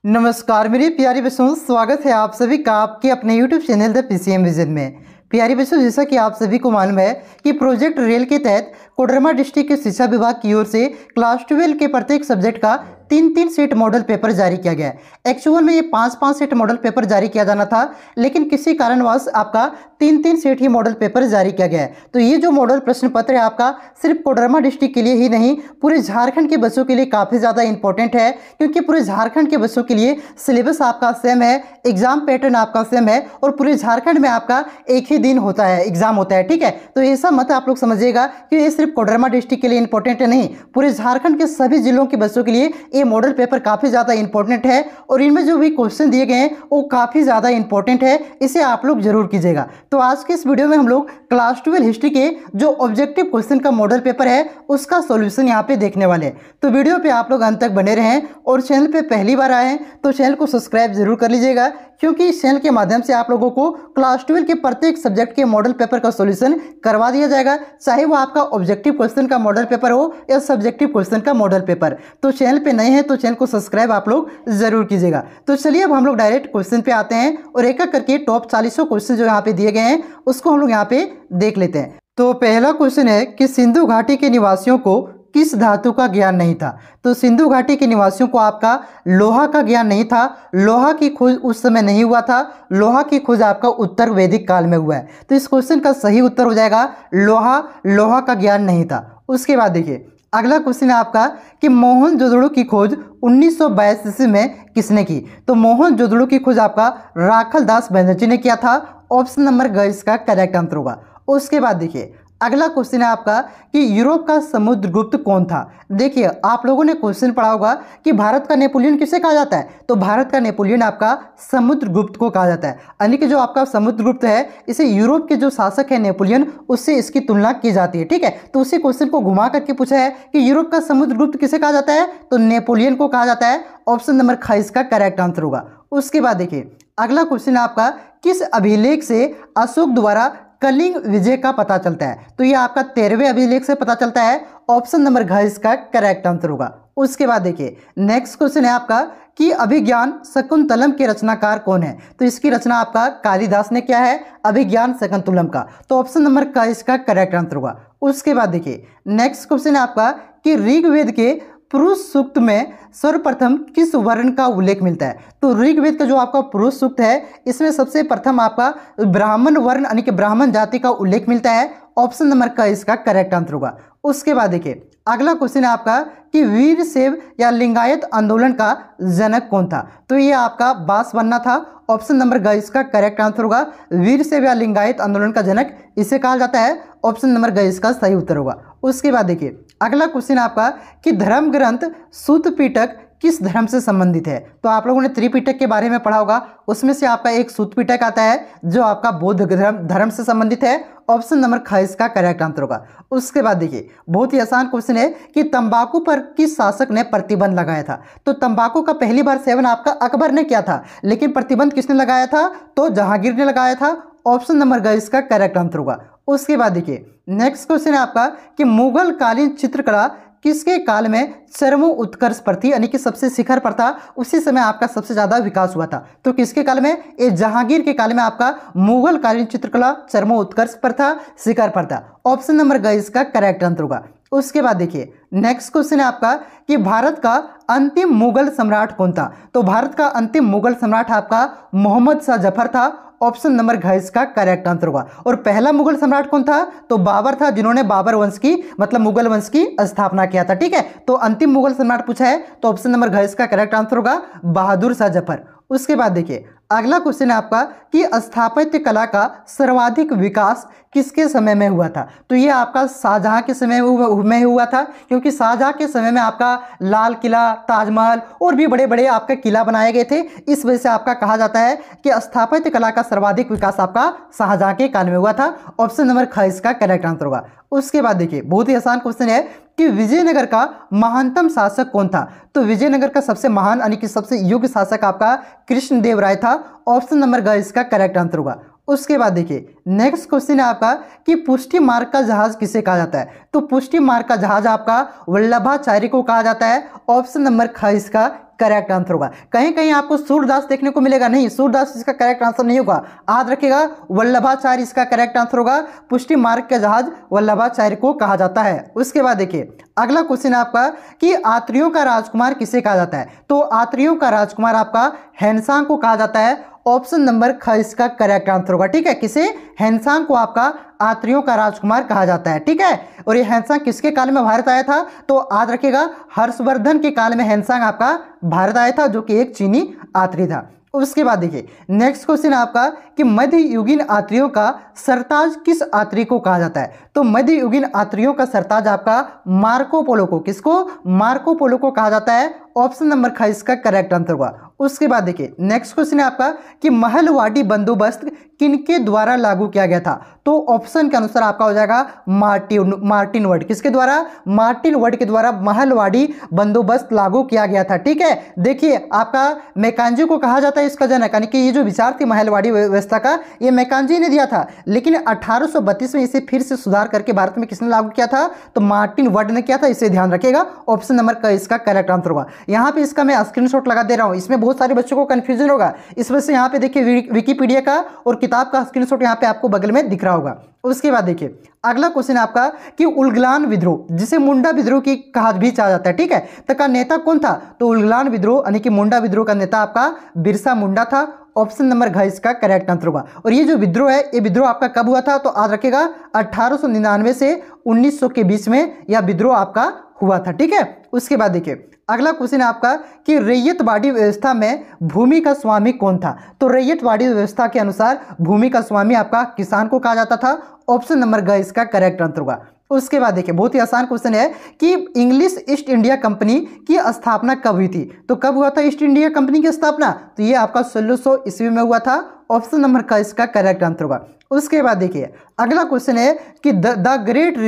नमस्कार मेरी प्यारी बच्चों, स्वागत है आप सभी का आपके अपने YouTube channel the PCM vision में। प्यारी बच्चों, जैसा कि आप सभी को मालूम है कि प्रोजेक्ट रेल के तहत कोडरमा डिस्ट्रिक्ट के शिक्षा विभाग की ओर से क्लास 12 के प्रत्येक सब्जेक्ट का 3-3 सेट मॉडल पेपर जारी किया गया है। एक्चुअल में ये 5-5 सेट मॉडल पेपर जारी किया जाना था, लेकिन किसी कारणवश आपका 3-3 सेट ही मॉडल पेपर जारी किया गया है। तो ये जो मॉडल प्रश्न पत्र है आपका सिर्फ कोडरमा डिस्ट्रिक्ट के लिए ही नहीं, पूरे झारखंड के बच्चों के लिए काफ़ी ज़्यादा इंपॉर्टेंट है, क्योंकि पूरे झारखंड के बच्चों के लिए सिलेबस आपका सेम है, एग्जाम पैटर्न आपका सेम है और पूरे झारखंड में आपका एक ही दिन होता है, एग्जाम होता है। ठीक है, तो ऐसा मत आप लोग समझिएगा कि ये सिर्फ कोडरमा डिस्ट्रिक्ट के लिए इंपॉर्टेंट है, नहीं, पूरे झारखंड के सभी जिलों के बच्चों के लिए ये मॉडल पेपर काफ़ी ज़्यादा इंपॉर्टेंट है और इनमें जो भी क्वेश्चन दिए गए हैं वो काफ़ी ज़्यादा इंपॉर्टेंट है, इसे आप लोग जरूर कीजिएगा। तो आज के इस वीडियो में हम लोग क्लास 12 हिस्ट्री के जो ऑब्जेक्टिव क्वेश्चन का मॉडल पेपर है उसका सॉल्यूशन यहाँ पे देखने वाले हैं। तो वीडियो पे आप लोग अंत तक बने रहें और चैनल पे पहली बार आए तो चैनल को सब्सक्राइब जरूर कर लीजिएगा, क्योंकि इस चैनल के माध्यम से आप लोगों को क्लास 12 के प्रत्येक सब्जेक्ट के मॉडल पेपर का सॉल्यूशन करवा दिया जाएगा, चाहे वो आपका ऑब्जेक्टिव क्वेश्चन का मॉडल पेपर हो या सब्जेक्टिव क्वेश्चन का मॉडल पेपर। तो चैनल पे नए हैं तो चैनल को सब्सक्राइब आप लोग जरूर कीजिएगा। तो चलिए अब हम लोग डायरेक्ट क्वेश्चन पे आते हैं और एक एक करके टॉप 40 क्वेश्चन जो यहाँ पे दिए गए हैं उसको हम लोग यहाँ पे देख लेते हैं। तो पहला क्वेश्चन है कि सिंधु घाटी के निवासियों को किस धातु का ज्ञान नहीं था। तो सिंधु घाटी के निवासियों को आपका लोहा का ज्ञान नहीं था, लोहा की खोज उस समय नहीं हुआ था, लोहा की खोज आपका उत्तर वैदिक काल में हुआ है। तो इस क्वेश्चन का सही उत्तर हो जाएगा लोहा का ज्ञान नहीं था। उसके बाद देखिए अगला क्वेश्चन है आपका कि मोहनजोदड़ो की खोज 1922 ईस्वी में किसने की। तो मोहनजोदड़ो की खोज आपका राखल दास बनर्जी ने किया था। ऑप्शन नंबर ग इसका करेक्ट आंसर होगा। उसके बाद देखिए अगला क्वेश्चन है आपका कि यूरोप का समुद्रगुप्त कौन था। देखिए आप लोगों ने क्वेश्चन पढ़ा होगा कि भारत का नेपोलियन किसे कहा जाता है। तो भारत का नेपोलियन आपका समुद्रगुप्त को कहा जाता है, यानी कि जो आपका समुद्रगुप्त है इसे यूरोप के जो शासक है नेपोलियन उससे इसकी तुलना की जाती है। ठीक है, तो उसी क्वेश्चन को घुमा करके पूछा है कि यूरोप का समुद्रगुप्त किसे कहा जाता है, तो नेपोलियन को कहा जाता है। ऑप्शन नंबर ख इसका करेक्ट आंसर होगा। उसके बाद देखिए अगला क्वेश्चन है आपका किस अभिलेख से अशोक द्वारा कलिंग विजय का पता चलता है। तो ये आपका 13वें अभिलेख से पता चलता है। ऑप्शन नंबर घ इसका करेक्ट आंसर होगा। उसके बाद देखिए नेक्स्ट क्वेश्चन है आपका कि अभिज्ञान शकुंतलम के रचनाकार कौन है। तो इसकी रचना आपका कालिदास ने किया है, अभिज्ञान शकुंतलम का। तो ऑप्शन नंबर क इसका करेक्ट आंसर होगा। उसके बाद देखिए नेक्स्ट क्वेश्चन है आपका कि ऋग्वेद के पुरुष सूक्त में सर्वप्रथम किस वर्ण का उल्लेख मिलता है। तो ऋग्वेद का जो आपका पुरुष सूक्त है इसमें सबसे प्रथम आपका ब्राह्मण वर्ण यानी कि ब्राह्मण जाति का उल्लेख मिलता है। ऑप्शन नंबर क इसका करेक्ट आंसर होगा। उसके बाद देखिए अगला क्वेश्चन है आपका कि वीरशैव या लिंगायत आंदोलन का जनक कौन था। तो ये आपका बासवन्ना था। ऑप्शन नंबर ग इसका करेक्ट आंसर होगा। वीरशैव या लिंगायत आंदोलन का जनक इसे कहा जाता है। ऑप्शन नंबर ग इसका सही उत्तर होगा। उसके बाद देखिए अगला क्वेश्चन आपका कि धर्म ग्रंथ सूत पिटक किस धर्म से संबंधित है। तो आप लोगों ने त्रिपिटक के बारे में पढ़ा होगा, उसमें से आपका एक सूत पिटक आता है जो आपका बौद्ध धर्म से संबंधित है। ऑप्शन नंबर ख इसका करेक्ट आंसर होगा। उसके बाद देखिए बहुत ही आसान क्वेश्चन है कि तंबाकू पर किस शासक ने प्रतिबंध लगाया था। तो तंबाकू का पहली बार सेवन आपका अकबर ने किया था, लेकिन प्रतिबंध किसने लगाया था, तो जहांगीर ने लगाया था। ऑप्शन नंबर ग इसका करेक्ट आंसर होगा। उसके बाद देखिए नेक्स्ट क्वेश्चन है आपका कि मुगल कालीन चित्रकला किसके काल में चरमो उत्कर्ष पर थी, यानी कि सबसे शिखर पर था, उसी समय आपका सबसे ज्यादा विकास हुआ था। तो किसके काल में, ये जहांगीर के काल में आपका मुगल कालीन चित्रकला चरमो उत्कर्ष पर था, शिखर पर था। ऑप्शन नंबर ग इसका करेक्ट आंसर होगा। उसके बाद देखिए नेक्स्ट क्वेश्चन है आपका कि भारत का अंतिम मुगल सम्राट कौन था। तो भारत का अंतिम मुगल सम्राट आपका मोहम्मद शाह जफर था। ऑप्शन नंबर घ इसका करेक्ट आंसर होगा। और पहला मुगल सम्राट कौन था, तो बाबर था, जिन्होंने बाबर वंश की मतलब मुगल वंश की स्थापना किया था। ठीक है, तो अंतिम मुगल सम्राट पूछा है तो ऑप्शन नंबर घ इसका करेक्ट आंसर होगा बहादुर शाह जफर। उसके बाद देखिए अगला क्वेश्चन है आपका कि स्थापत्य कला का सर्वाधिक विकास किसके समय में हुआ था। तो ये आपका शाहजहां के समय में हुआ था, क्योंकि शाहजहां के समय में आपका लाल किला, ताजमहल और भी बड़े बड़े आपका किला बनाए गए थे। इस वजह से आपका कहा जाता है कि स्थापत्य कला का सर्वाधिक विकास आपका शाहजहां के काल में हुआ था। ऑप्शन नंबर ख इसका करेक्ट आंसर होगा। उसके बाद देखिए बहुत ही आसान क्वेश्चन है कि विजयनगर का महानतम शासक कौन था। तो विजयनगर का सबसे महान यानी कि सबसे योग्य शासक आपका कृष्णदेव राय था। ऑप्शन नंबर ग इसका करेक्ट आंसर होगा। उसके बाद देखिए नेक्स्ट क्वेश्चन है आपका कि पुष्टि मार्ग का जहाज किसे कहा जाता है। तो पुष्टि मार्ग का जहाज आपका वल्लभाचार्य को कहा जाता है। ऑप्शन नंबर ख इसका करेक्ट आंसर होगा। कहीं कहीं आपको सूरदास देखने को मिलेगा, नहीं, सूरदास इसका करेक्ट आंसर नहीं होगा, याद रखिएगा वल्लभाचार्य इसका करेक्ट आंसर होगा। पुष्टि मार्ग का जहाज वल्लभाचार्य को कहा जाता है। उसके बाद देखिए अगला क्वेश्चन है आपका कि आत्रियों का राजकुमार किसे कहा जाता है? तो आत्रियों का राजकुमार आपका हेनसांग को कहा जाता है। ऑप्शन नंबर ख इसका करेक्ट आंसर होगा। ठीक है, किसे? हेनसांग को आपका आत्रियों का राजकुमार कहा जाता है। ठीक है, और ये हेनसांग किसके काल में भारत आया था? तो याद रखिएगा हर्षवर्धन के काल में हेनसांग आपका भारत आया था, जो कि एक चीनी आत्री था। उसके बाद देखिए नेक्स्ट क्वेश्चन है आपका कि मध्ययुगीन आत्रियों का सरताज किस आत्री को कहा जाता है? तो मध्ययुगीन आत्रियों का सरताज आपका मार्को पोलो को, किसको? मार्को पोलो को कहा जाता है। ऑप्शन नंबर ख इसका करेक्ट आंसर होगा। उसके बाद देखिए नेक्स्ट क्वेश्चन है आपका कि महलवाड़ी बंदोबस्त किनके द्वारा लागू किया गया था? तो ऑप्शन के अनुसार आपका हो जाएगा मार्टिन वर्ड। किसके द्वारा? मार्टिन वर्ड के द्वारा महलवाड़ी बंदोबस्त लागू किया गया था। ठीक है, देखिए आपका मैकेंजी को कहा जाता है इसका जनक, यानी कि ये जो विचार थी महलवाड़ी व्यवस्था का, ये मैकेंजी ने दिया था, लेकिन 1832 में इसे फिर से सुधार करके भारत में किसने लागू किया था? तो मार्टिन वर्ड ने किया था। इसे ध्यान रखिएगा, ऑप्शन नंबर क इसका करेक्ट आंसर होगा। यहाँ पे इसका मैं स्क्रीनशॉट लगा दे रहा हूँ, इसमें बहुत सारे बच्चों को कंफ्यूजन होगा, इस वजह से यहाँ पे देखिए विकिपीडिया का और किताब का स्क्रीनशॉट यहाँ पे आपको बगल में दिख रहा होगा। उसके बाद देखिए अगला क्वेश्चन है आपका कि उलगलान विद्रोह, जिसे मुंडा विद्रोह की कहा भी चाहा जाता है, ठीक है, तो का नेता कौन था? तो उलगलान विद्रोह यानी कि मुंडा विद्रोह का नेता आपका बिरसा मुंडा था। ऑप्शन नंबर घ इसका करेक्ट आंसर होगा। और ये जो विद्रोह है, ये विद्रोह आपका कब हुआ था? तो याद रखिएगा 1899 से 1900 के बीच में यह विद्रोह आपका हुआ था। ठीक है, उसके बाद देखिए अगला क्वेश्चन है आपका कि रैयतवाड़ी व्यवस्था में भूमि का स्वामी कौन था? तो रैयतवाड़ी व्यवस्था के अनुसार भूमि का स्वामी आपका किसान को कहा जाता था। ऑप्शन नंबर ग इसका करेक्ट आंसर होगा। उसके बाद देखिए बहुत ही आसान क्वेश्चन है कि इंग्लिश ईस्ट इंडिया कंपनी की स्थापना कब हुई थी? तो कब हुआ था ईस्ट इंडिया कंपनी की स्थापना? तो ये आपका 1600 ईस्वी में हुआ था। ऑप्शन नंबर का इसका करेक्ट आंसर होगा। उसके बाद देखिए अगला क्वेश्चन है कि द ग्रेट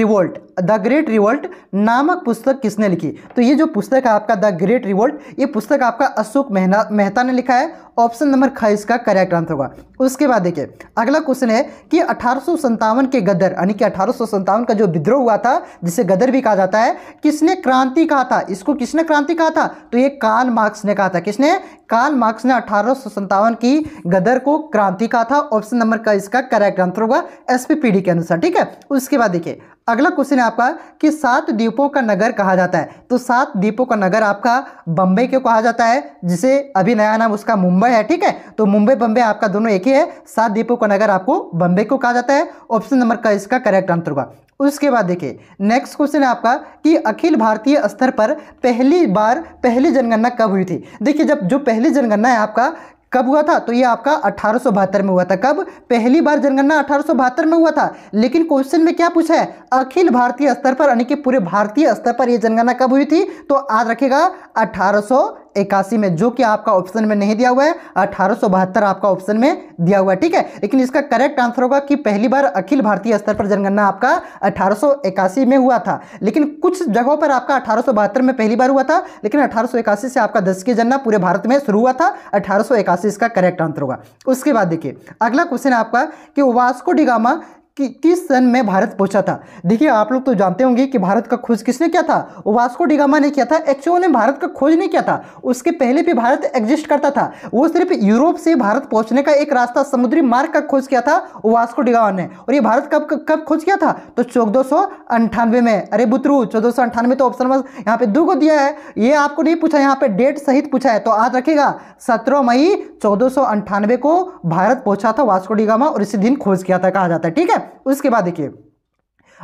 रिवोल्ट नामक पुस्तक किसने लिखी? तो ये जो पुस्तक है आपका द ग्रेट रिवोल्ट, ये पुस्तक आपका अशोक मेहता ने लिखा है। ऑप्शन नंबर ख इसका करेक्ट आंसर होगा। उसके बाद देखिए अगला क्वेश्चन है कि 1857 के गदर यानी कि 1857 का जो विद्रोह हुआ था, जिसे गदर भी कहा जाता है, किसने क्रांति कहा था? इसको किसने क्रांति कहा था? तो ये कार्ल मार्क्स ने कहा था। किसने? कार्ल मार्क्स ने 1857 की गदर को क्रांति कहा था। ऑप्शन नंबर का इसका करेक्ट आंसर होगा एसपीपीडी के अनुसार। ठीक है, उसके बाद देखिए अगला क्वेश्चन है आपका कि 7 द्वीपों का नगर कहा जाता है। तो 7 द्वीपों का नगर आपका बम्बई क्यों कहा जाता है, जिसे अभी नया नाम उसका मुंबई है। ठीक है, तो मुंबई बम्बई आपका दोनों एक ही है। 7 द्वीपों का नगर आपको बम्बई को कहा जाता है। ऑप्शन नंबर का इसका करेक्ट आंसर होगा। उसके बाद देखिए नेक्स्ट क्वेश्चन है आपका कि अखिल भारतीय स्तर पर पहली जनगणना कब हुई थी? देखिए जब जो पहली जनगणना है आपका कब हुआ था? तो ये आपका 1872 में हुआ था। कब? पहली बार जनगणना 1872 में हुआ था। लेकिन क्वेश्चन में क्या पूछा है? अखिल भारतीय स्तर पर यानी कि पूरे भारतीय स्तर पर यह जनगणना कब हुई थी? तो याद रखिएगा 1881 में, जो कि आपका ऑप्शन में नहीं दिया हुआ है। 1872 आपका ऑप्शन में दिया हुआ है। ठीक है, लेकिन इसका करेक्ट आंसर होगा कि पहली बार अखिल भारतीय स्तर पर जनगणना आपका 1881 में हुआ था। लेकिन कुछ जगहों पर आपका 1872 में पहली बार हुआ था, लेकिन 1881 से आपका 10 की जनगणना पूरे भारत में शुरू हुआ था। 1881 इसका करेक्ट आंसर होगा। उसके बाद देखिए अगला क्वेश्चन है आपका कि वास्को डी गामा किस सन में भारत पहुंचा था? देखिए आप लोग तो जानते होंगे कि भारत का खोज किसने किया था? वास्को डी गामा ने किया था। एक्चुअली ने भारत का खोज नहीं किया था, उसके पहले भी भारत एग्जिस्ट करता था। वो सिर्फ यूरोप से भारत पहुंचने का एक रास्ता, समुद्री मार्ग का खोज किया था वास्को डी गामा ने। और ये भारत कब खोज किया था? तो 1498 में। अरे बुतरू 1498 तो ऑप्शन में यहाँ पे 2 को दिया है, ये आपको नहीं पूछा, यहाँ पे डेट सहित पूछा है। तो याद रखिएगा 17 मई 1498 को भारत पहुंचा था वास्को डी गामा, और इसी दिन खोज किया था कहा जाता है। ठीक है, उसके बाद देखिए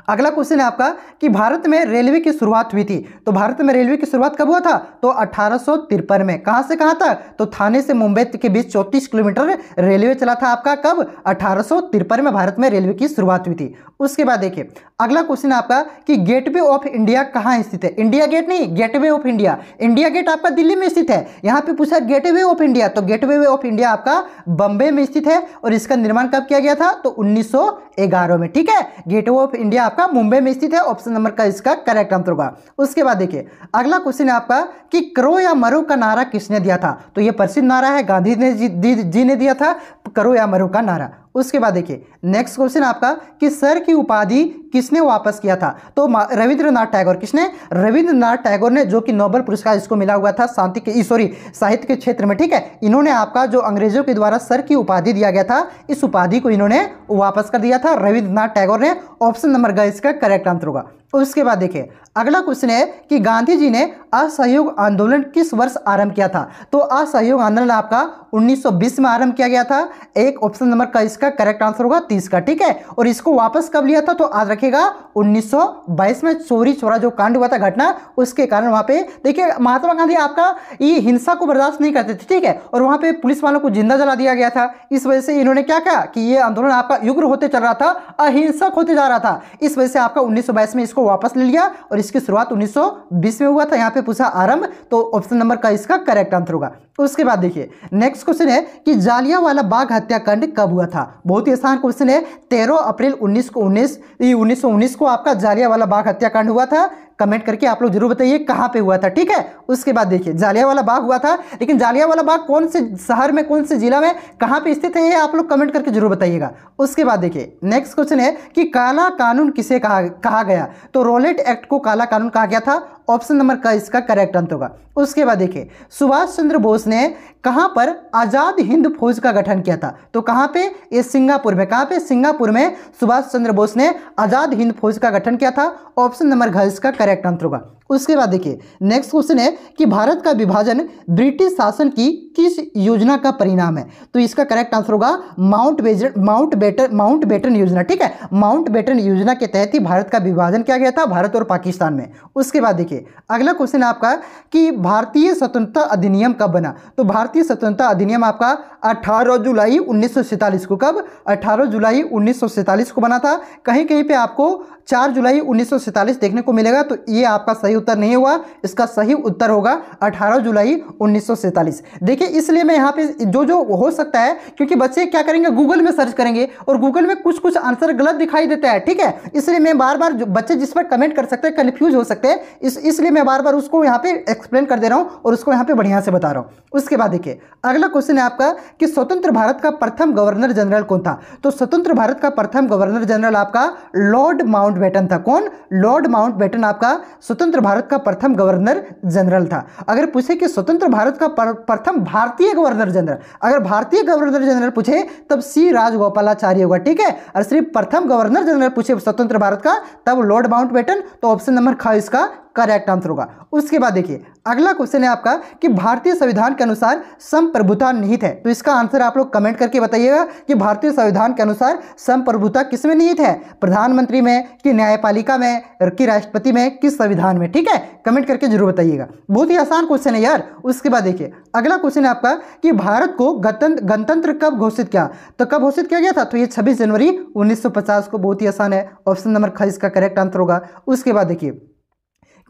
अगला क्वेश्चन है आपका कि भारत में रेलवे की शुरुआत हुई थी। तो भारत में रेलवे की शुरुआत कब हुआ था? तो 1853 में। कहां से कहां तक? तो थाने से मुंबई के बीच 34 किलोमीटर रेलवे चला था आपका। कब? 1853 में भारत में रेलवे की शुरुआत हुई थी। उसके बाद देखिए अगला क्वेश्चन है आपका कि गेटवे ऑफ इंडिया कहां स्थित है? इंडिया गेट नहीं, Gateway of India. India Gate आपका दिल्ली में स्थित है। यहां पे पूछा गेटवे ऑफ इंडिया, तो गेटवे ऑफ इंडिया आपका बंबई में स्थित है। और इसका निर्माण कब किया गया था? तो 1911 में। ठीक है, गेटवे ऑफ इंडिया आपका मुंबई में स्थित है। ऑप्शन नंबर का इसका करेक्ट आंसर होगा। उसके बाद देखिए अगला क्वेश्चन है आपका कि करो या मरो का नारा किसने दिया था? तो यह प्रसिद्ध नारा है, गांधी जी ने दिया था करो या मरो का नारा। उसके बाद देखिए नेक्स्ट क्वेश्चन आपका कि सर की उपाधि किसने वापस किया था? तो रविंद्रनाथ टैगोर। किसने? रविंद्रनाथ टैगोर ने, जो कि नोबेल पुरस्कार इसको मिला हुआ था शांति के साहित्य के क्षेत्र में, ठीक है। इन्होंने आपका जो अंग्रेजों के द्वारा सर की उपाधि दिया गया था, इस उपाधि को इन्होंने वापस कर दिया था रविंद्रनाथ टैगोर ने। ऑप्शन नंबर ग इसका करेक्ट आंसर होगा। उसके बाद देखिए अगला क्वेश्चन है कि गांधी जी ने असहयोग आंदोलन किस वर्ष आरंभ किया था? तो असहयोग आंदोलन आपका 1920 में आरंभ किया गया था। एक ऑप्शन नंबर का इसका करेक्ट आंसर होगा 30 का, ठीक है। और इसको वापस कब लिया था? तो आज रखिएगा 1922 में चोरी चोरा जो कांड हुआ था घटना, उसके कारण वहां पे देखिए महात्मा गांधी आपका ये हिंसा को बर्दाश्त नहीं करते थे, ठीक है। और वहां पे पुलिस वालों को जिंदा जला दिया गया था। इस वजह से इन्होंने क्या कहा कि ये आंदोलन आपका उग्र होते चल रहा था, अहिंसक होते जा रहा था। इस वजह से आपका 1922 में इसको वापस ले लिया और इसकी शुरुआत 1920 में हुआ था। यहाँ पे पूछा आरंभ, तो ऑप्शन नंबर का इसका करेक्ट आंसर होगा। उसके बाद देखिए नेक्स्ट क्वेश्चन है कि जालियांवाला बाग हत्याकांड कब हुआ था? बहुत ही आसान क्वेश्चन है। 13 अप्रैल 1919 को आपका जालियांवाला बाग हत्याकांड हुआ था। कमेंट करके आप लोग जरूर बताइए कहां पे हुआ था, ठीक है। उसके बाद देखिए जालियांवाला बाग हुआ था, लेकिन जालियांवाला बाग कौन से शहर में, कौन से जिला में, कहां पे स्थित है, ये आप लोग कमेंट करके जरूर बताइएगा। उसके बाद देखिए नेक्स्ट क्वेश्चन है कि काला कानून किसे कहा गया? तो रोलेट एक्ट को काला कानून कहा गया था। ऑप्शन नंबर का इसका करेक्ट आंसर होगा। उसके बाद देखिए सुभाष चंद्र बोस ने कहां पर आजाद हिंद फौज का गठन किया था? तो कहां पे? ये सिंगापुर में। कहां पे? सिंगापुर में सुभाष चंद्र बोस ने आजाद हिंद फौज का गठन किया था। ऑप्शन नंबर घ इसका करेक्ट आंसर होगा। उसके बाद देखिए नेक्स्ट क्वेश्चन है कि भारत का विभाजन ब्रिटिश शासन की किस योजना का परिणाम है? तो इसका करेक्ट आंसर होगा माउंटबेटन योजना, ठीक है। माउंटबेटन योजना के तहत ही भारत का विभाजन किया गया था, भारत और पाकिस्तान में। उसके बाद देखिए अगला क्वेश्चन है आपका कि भारतीय स्वतंत्रता अधिनियम कब बना? तो भारतीय स्वतंत्रता अधिनियम आपका 18 जुलाई 1947 को, कब? 18 जुलाई 1947 को बना था। कहीं कहीं पे आपको 4 जुलाई 1947 देखने को मिलेगा, तो ये आपका सही उत्तर नहीं हुआ। इसका सही उत्तर होगा 18 जुलाई 1947। देखिए इसलिए मैं यहाँ पे जो हो सकता है, क्योंकि बच्चे क्या करेंगे, गूगल में सर्च करेंगे और गूगल में कुछ आंसर गलत दिखाई देता है, ठीक है। इसलिए मैं बार बार बच्चे जिस पर कमेंट कर सकते हैं, कंफ्यूज हो सकते हैं, इसलिए मैं बार बार उसको यहाँ पे एक्सप्लेन कर दे रहा हूँ और उसको यहाँ पे बढ़िया से बता रहा हूँ। उसके बाद देखिए अगला क्वेश्चन है आपका कि स्वतंत्र भारत का प्रथम गवर्नर जनरल कौन था? तो स्वतंत्र भारत का प्रथम गवर्नर जनरल आपका लॉर्ड माउंटबेटन था। कौन? लॉर्ड माउंटबेटन आपका स्वतंत्र भारत का प्रथम गवर्नर जनरल था। अगर पूछे कि स्वतंत्र भारत का प्रथम भारतीय गवर्नर जनरल, अगर भारतीय गवर्नर जनरल पूछे तब सी राजगोपालाचारी होगा, ठीक है। और सिर्फ प्रथम गवर्नर जनरल पूछे स्वतंत्र भारत का, तब लॉर्ड माउंटबेटन, तो ऑप्शन नंबर ख इसका करेक्ट आंसर होगा। उसके बाद देखिए अगला क्वेश्चन है आपका कि भारतीय संविधान के अनुसार संप्रभुता निहित है। तो इसका आंसर आप लोग कमेंट करके बताइएगा कि भारतीय संविधान के अनुसार संप्रभुता किस में निहित है? प्रधानमंत्री में, कि न्यायपालिका में, कि राष्ट्रपति में, किस संविधान में, ठीक है। कमेंट करके जरूर बताइएगा। बहुत ही आसान क्वेश्चन है यार। उसके बाद देखिए अगला क्वेश्चन है आपका कि भारत को गणतंत्र कब घोषित किया? तो कब घोषित किया गया था? तो ये 26 जनवरी 1950 को। बहुत ही आसान है, ऑप्शन नंबर ख इसका करेक्ट आंसर होगा। उसके बाद देखिए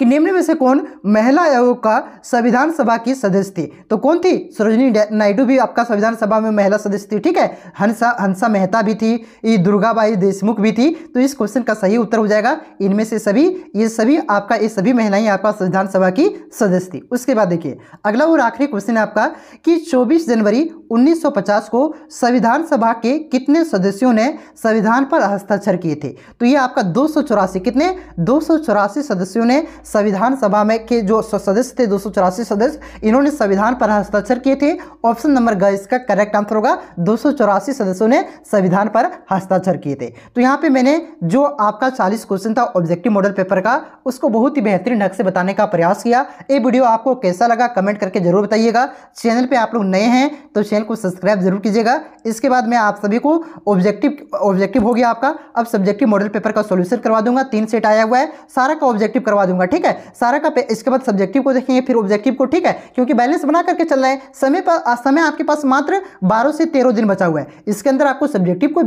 कि निम्न में से कौन महिला आयोग का संविधान सभा की सदस्य थी? तो कौन थी? सरोजिनी नायडू भी आपका संविधान सभा में महिला सदस्य थी, ठीक है। हंसा मेहता भी थी, दुर्गाबाई देशमुख भी थी। तो इस क्वेश्चन का सही उत्तर हो जाएगा इनमें से सभी, ये सभी महिलाएं आपका संविधान सभा की सदस्य थी। उसके बाद देखिए अगला और आखिरी क्वेश्चन है आपका कि 24 जनवरी 1950 को संविधान सभा के कितने सदस्यों ने संविधान पर हस्ताक्षर किए थे? तो ये आपका 284, कितने? 284 सदस्यों ने संविधान सभा में के जो सदस्य थे, 284 सदस्य, इन्होंने संविधान पर हस्ताक्षर किए थे। ऑप्शन नंबर ग इसका करेक्ट आंसर होगा। 284 सदस्यों ने संविधान पर हस्ताक्षर किए थे। तो यहाँ पे मैंने जो आपका 40 क्वेश्चन था ऑब्जेक्टिव मॉडल पेपर का, उसको बहुत ही बेहतरीन ढंग से बताने का प्रयास किया। ये वीडियो आपको कैसा लगा कमेंट करके जरूर बताइएगा। चैनल पे आप लोग नए हैं तो चैनल को सब्सक्राइब जरूर कीजिएगा। इसके बाद मैं आप सभी को ऑब्जेक्टिव हो गया आपका, अब सब्जेक्टिव मॉडल पेपर का सॉल्यूशन करवा दूंगा। 3 सेट आया हुआ है, सारा का ऑब्जेक्टिव करवा दूंगा, ठीक है। सारा का इसके बाद सब्जेक्टिव को देखेंगे, फिर ऑब्जेक्टिव को, ठीक है। क्योंकि बैलेंस बना करके चल रहे हैं। समय आपके पास मात्र 12 से 13 दिन बचा हुआ है। इसके अंदर आपको सब्जेक्टिव को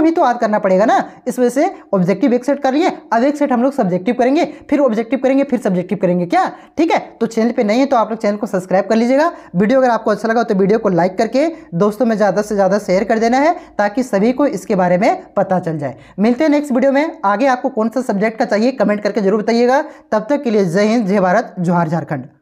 भी तो याद करना पड़ेगा ना। इस वजह से ऑब्जेक्टिव एक सेट कर लिए, अब एक सेट हम लोग सब्जेक्टिव करेंगे, फिर ऑब्जेक्टिव करेंगे, फिर सब्जेक्टिव करेंगे, क्या? ठीक है। तो चैनल पे नहीं है तो आप लोग चैनल को सब्सक्राइब कर लीजिएगा। वीडियो अगर आपको अच्छा लगा तो वीडियो को लाइक करके दोस्तों में ज्यादा से ज्यादा शेयर कर देना है, ताकि सभी को इसके बारे में पता चल जाए। मिलते हैं नेक्स्ट वीडियो में। आगे आपको कौन सा सब्जेक्ट का चाहिए कमेंट करके जरूर बताइएगा। तब तक के लिए जय हिंद, जय भारत, जोहार झारखंड।